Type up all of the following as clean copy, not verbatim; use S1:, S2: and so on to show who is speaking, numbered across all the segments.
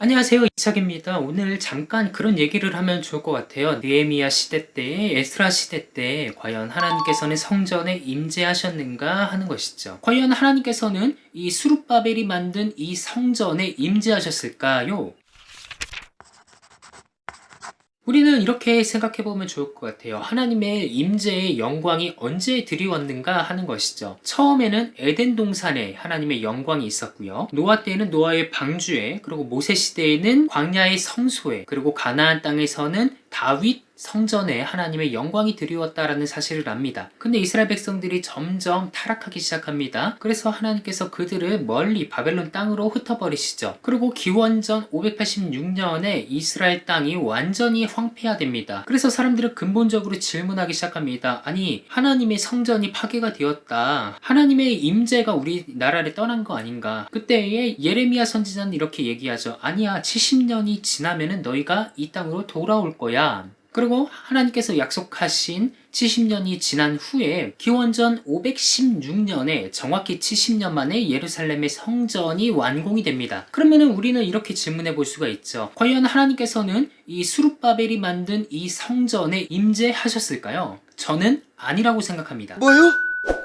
S1: 안녕하세요, 이삭입니다. 오늘 잠깐 그런 얘기를 하면 좋을 것 같아요. 느헤미야 시대 때, 에스라 시대 때 과연 하나님께서는 성전에 임재하셨는가 하는 것이죠. 과연 하나님께서는 이 스룹바벨이 만든 이 성전에 임재하셨을까요? 우리는 이렇게 생각해 보면 좋을 것 같아요. 하나님의 임재의 영광이 언제 드리웠는가 하는 것이죠. 처음에는 에덴 동산에 하나님의 영광이 있었고요. 노아 때에는 노아의 방주에, 그리고 모세 시대에는 광야의 성소에, 그리고 가나안 땅에서는 다윗 성전에 하나님의 영광이 드리웠다라는 사실을 압니다. 근데 이스라엘 백성들이 점점 타락하기 시작합니다. 그래서 하나님께서 그들을 멀리 바벨론 땅으로 흩어버리시죠. 그리고 기원전 586년에 이스라엘 땅이 완전히 황폐화됩니다. 그래서 사람들은 근본적으로 질문하기 시작합니다. 아니, 하나님의 성전이 파괴가 되었다. 하나님의 임재가 우리나라를 떠난 거 아닌가? 그때에 예레미야 선지자는 이렇게 얘기하죠. 아니야, 70년이 지나면은 너희가 이 땅으로 돌아올 거야. 그리고 하나님께서 약속하신 70년이 지난 후에 기원전 516년에 정확히 70년 만에 예루살렘의 성전이 완공이 됩니다. 그러면은 우리는 이렇게 질문해 볼 수가 있죠. 과연 하나님께서는 이 스룹바벨이 만든 이 성전에 임재하셨을까요? 저는 아니라고 생각합니다.
S2: 뭐요?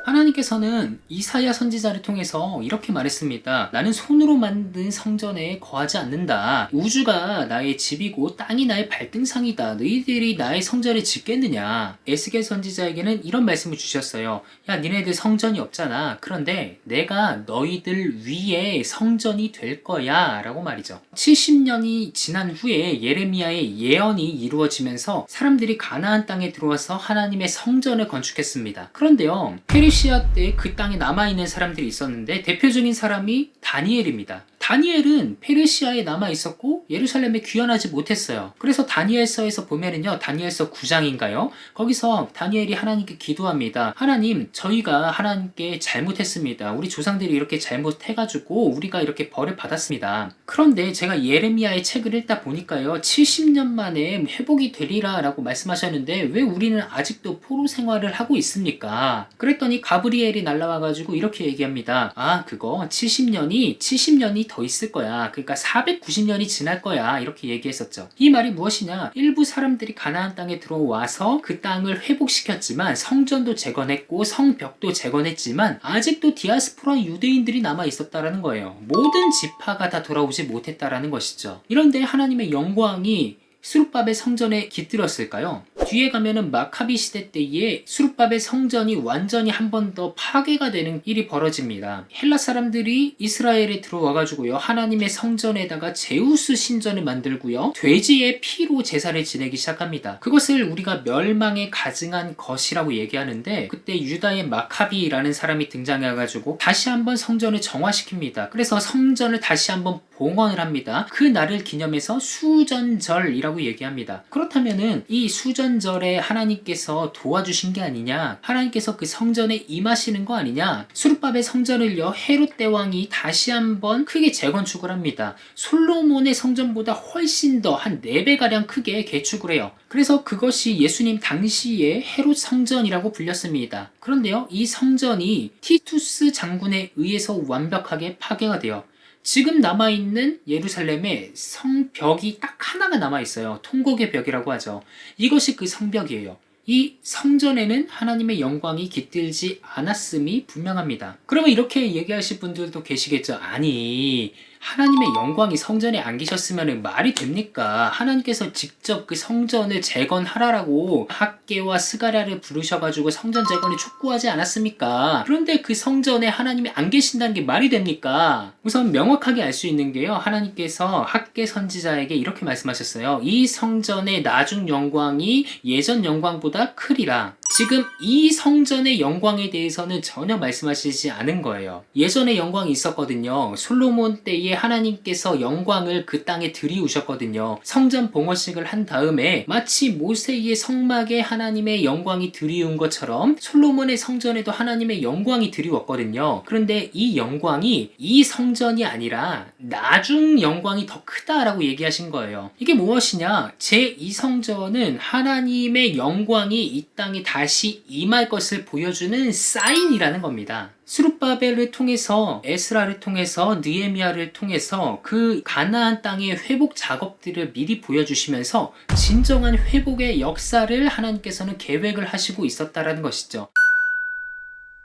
S1: 하나님께서는 이사야 선지자를 통해서 이렇게 말했습니다. 나는 손으로 만든 성전에 거하지 않는다. 우주가 나의 집이고 땅이 나의 발등상이다. 너희들이 나의 성전을 짓겠느냐. 에스겔 선지자에게는 이런 말씀을 주셨어요. 야, 니네들 성전이 없잖아. 그런데 내가 너희들 위에 성전이 될 거야 라고 말이죠. 70년이 지난 후에 예레미야의 예언이 이루어지면서 사람들이 가나안 땅에 들어와서 하나님의 성전을 건축했습니다. 그런데요, 페르시아 때 그 땅에 남아있는 사람들이 있었는데 대표적인 사람이 다니엘입니다. 다니엘은 페르시아에 남아 있었고 예루살렘에 귀환하지 못했어요. 그래서 다니엘서에서 보면은요, 다니엘서 9장인가요? 거기서 다니엘이 하나님께 기도합니다. 하나님, 저희가 하나님께 잘못했습니다. 우리 조상들이 이렇게 잘못해가지고 우리가 이렇게 벌을 받았습니다. 그런데 제가 예레미야의 책을 읽다 보니까요, 70년 만에 회복이 되리라 라고 말씀하셨는데 왜 우리는 아직도 포로 생활을 하고 있습니까? 그랬더니 가브리엘이 날라와가지고 이렇게 얘기합니다. 아, 그거 70년이 더 있을 거야. 그러니까 490년이 지날 거야. 이렇게 얘기했었죠. 이 말이 무엇이냐? 일부 사람들이 가나안 땅에 들어와서 그 땅을 회복시켰지만 성전도 재건했고 성벽도 재건했지만 아직도 디아스포라 유대인들이 남아 있었다라는 거예요. 모든 지파가 다 돌아오지 못했다라는 것이죠. 이런데 하나님의 영광이 스룹바벨 성전에 깃들었을까요? 뒤에 가면은 마카비 시대 때에 스룹바벨 성전이 완전히 한 번 더 파괴가 되는 일이 벌어집니다. 헬라 사람들이 이스라엘에 들어와가지고요, 하나님의 성전에다가 제우스 신전을 만들고요, 돼지의 피로 제사를 지내기 시작합니다. 그것을 우리가 멸망에 가증한 것이라고 얘기하는데, 그때 유다의 마카비라는 사람이 등장해가지고 다시 한번 성전을 정화시킵니다. 그래서 성전을 다시 한번 봉헌을 합니다. 그 날을 기념해서 수전절이라고 얘기합니다. 그렇다면은 이 수전절에 하나님께서 도와주신 게 아니냐, 하나님께서 그 성전에 임하시는 거 아니냐. 스룹바벨 성전을요, 헤롯 대왕이 다시 한번 크게 재건축을 합니다. 솔로몬의 성전보다 훨씬 더 한 4배가량 크게 개축을 해요. 그래서 그것이 예수님 당시의 헤롯 성전이라고 불렸습니다. 그런데요, 이 성전이 티투스 장군에 의해서 완벽하게 파괴가 돼요. 지금 남아있는 예루살렘에 성벽이 딱 하나가 남아있어요. 통곡의 벽이라고 하죠. 이것이 그 성벽이에요. 이 성전에는 하나님의 영광이 깃들지 않았음이 분명합니다. 그러면 이렇게 얘기하실 분들도 계시겠죠. 아니, 하나님의 영광이 성전에 안 계셨으면 말이 됩니까? 하나님께서 직접 그 성전을 재건하라고 학개와 스가랴를 부르셔가지고 성전 재건을 촉구하지 않았습니까? 그런데 그 성전에 하나님이 안 계신다는 게 말이 됩니까? 우선 명확하게 알 수 있는 게요, 하나님께서 학개 선지자에게 이렇게 말씀하셨어요. 이 성전의 나중 영광이 예전 영광보다 크리라. 지금 이 성전의 영광에 대해서는 전혀 말씀하시지 않은 거예요. 예전에 영광이 있었거든요. 솔로몬 때에 하나님께서 영광을 그 땅에 들이우셨거든요. 성전 봉헌식을 한 다음에 마치 모세의 성막에 하나님의 영광이 들이운 것처럼 솔로몬의 성전에도 하나님의 영광이 들이웠거든요. 그런데 이 영광이 이 성전이 아니라 나중 영광이 더 크다라고 얘기하신 거예요. 이게 무엇이냐? 제2성전은 하나님의 영광이 이 땅에 다시 임할 것을 보여주는 사인이라는 겁니다. 스룹바벨을 통해서, 에스라를 통해서, 느헤미야를 통해서 그 가나안 땅의 회복 작업들을 미리 보여주시면서 진정한 회복의 역사를 하나님께서는 계획을 하시고 있었다라는 것이죠.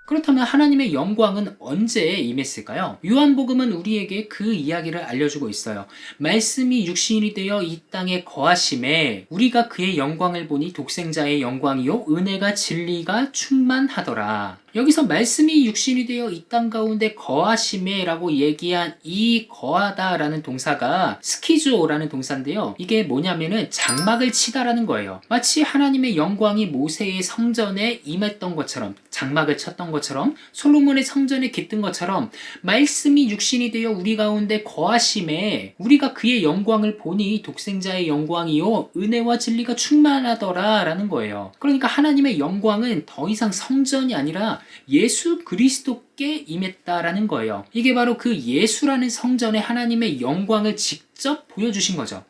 S1: 그렇다면 하나님의 영광은 언제 임했을까요? 요한복음은 우리에게 그 이야기를 알려주고 있어요. 말씀이 육신이 되어 이 땅에 거하심에 우리가 그의 영광을 보니 독생자의 영광이요 은혜가 진리가 충만하더라. 여기서 말씀이 육신이 되어 이 땅 가운데 거하심에 라고 얘기한 이 거하다 라는 동사가 스키조라는 동사인데요. 이게 뭐냐면은 장막을 치다라는 거예요. 마치 하나님의 영광이 모세의 성전에 임했던 것처럼, 장막을 쳤던 것처럼, 솔로몬의 성전에 깃든 것처럼 말씀이 육신이 되어 우리 가운데 거하심에 우리가 그의 영광을 보니 독생자의 영광이요 은혜와 진리가 충만하더라 라는 거예요. 그러니까 하나님의 영광은 더 이상 성전이 아니라 예수 그리스도께 임했다라는 거예요. 이게 바로 그 예수라는 성전에 하나님의 영광을 직접 보여주신 거죠.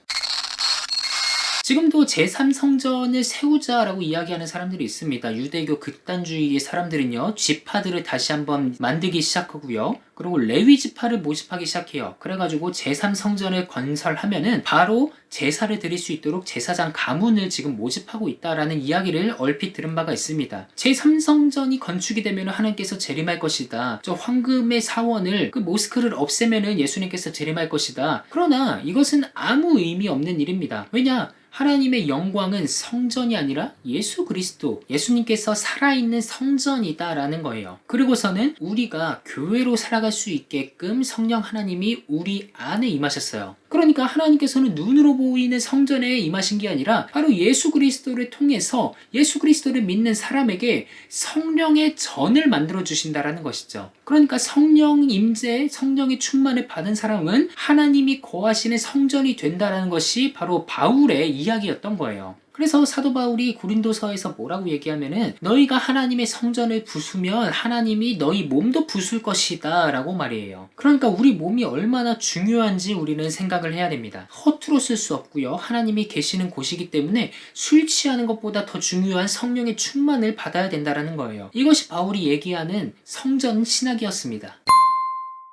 S1: 지금도 제3성전을 세우자라고 이야기하는 사람들이 있습니다. 유대교 극단주의의 사람들은요, 지파들을 다시 한번 만들기 시작하고요. 그리고 레위 지파를 모집하기 시작해요. 그래가지고 제3성전을 건설하면은 바로 제사를 드릴 수 있도록 제사장 가문을 지금 모집하고 있다라는 이야기를 얼핏 들은 바가 있습니다. 제3성전이 건축이 되면 하나님께서 재림할 것이다. 저 황금의 사원을, 그 모스크를 없애면은 예수님께서 재림할 것이다. 그러나 이것은 아무 의미 없는 일입니다. 왜냐? 하나님의 영광은 성전이 아니라 예수 그리스도, 예수님께서 살아있는 성전이다라는 거예요. 그리고서는 우리가 교회로 살아갈 수 있게끔 성령 하나님이 우리 안에 임하셨어요. 그러니까 하나님께서는 눈으로 보이는 성전에 임하신 게 아니라 바로 예수 그리스도를 통해서 예수 그리스도를 믿는 사람에게 성령의 전을 만들어 주신다라는 것이죠. 그러니까 성령 임재, 성령의 충만을 받은 사람은 하나님이 거하시는 성전이 된다라는 것이 바로 바울의 이야기였던 거예요. 그래서 사도 바울이 고린도서에서 뭐라고 얘기하면은 너희가 하나님의 성전을 부수면 하나님이 너희 몸도 부술 것이다 라고 말이에요. 그러니까 우리 몸이 얼마나 중요한지 우리는 생각을 해야 됩니다. 허투루 쓸 수 없고요. 하나님이 계시는 곳이기 때문에 술 취하는 것보다 더 중요한 성령의 충만을 받아야 된다는 거예요. 이것이 바울이 얘기하는 성전 신학이었습니다.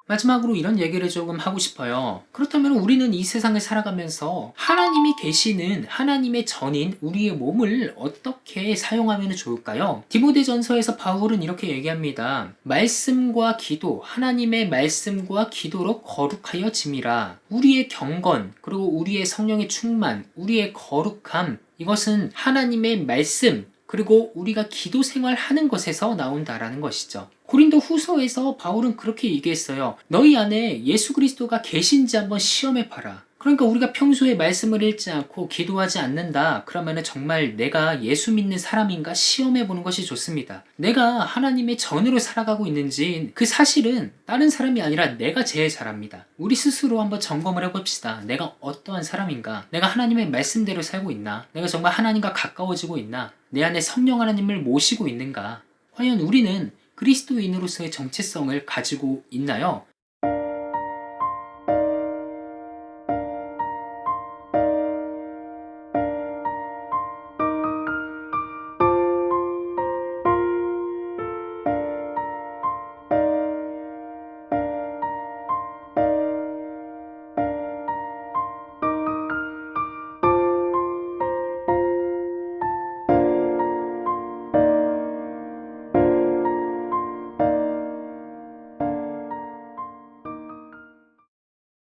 S1: 마지막으로 이런 얘기를 조금 하고 싶어요. 그렇다면 우리는 이 세상을 살아가면서 하나님이 계시는 하나님의 전인 우리의 몸을 어떻게 사용하면 좋을까요? 디모데전서에서 바울은 이렇게 얘기합니다. 말씀과 기도, 하나님의 말씀과 기도로 거룩하여 짐이라. 우리의 경건, 그리고 우리의 성령의 충만, 우리의 거룩함, 이것은 하나님의 말씀, 그리고 우리가 기도 생활하는 것에서 나온다라는 것이죠. 고린도 후서에서 바울은 그렇게 얘기했어요. 너희 안에 예수 그리스도가 계신지 한번 시험해 봐라. 그러니까 우리가 평소에 말씀을 읽지 않고 기도하지 않는다. 그러면 정말 내가 예수 믿는 사람인가 시험해 보는 것이 좋습니다. 내가 하나님의 전으로 살아가고 있는지 그 사실은 다른 사람이 아니라 내가 제일 잘 압니다. 우리 스스로 한번 점검을 해봅시다. 내가 어떠한 사람인가? 내가 하나님의 말씀대로 살고 있나? 내가 정말 하나님과 가까워지고 있나? 내 안에 성령 하나님을 모시고 있는가? 과연 우리는 그리스도인으로서의 정체성을 가지고 있나요?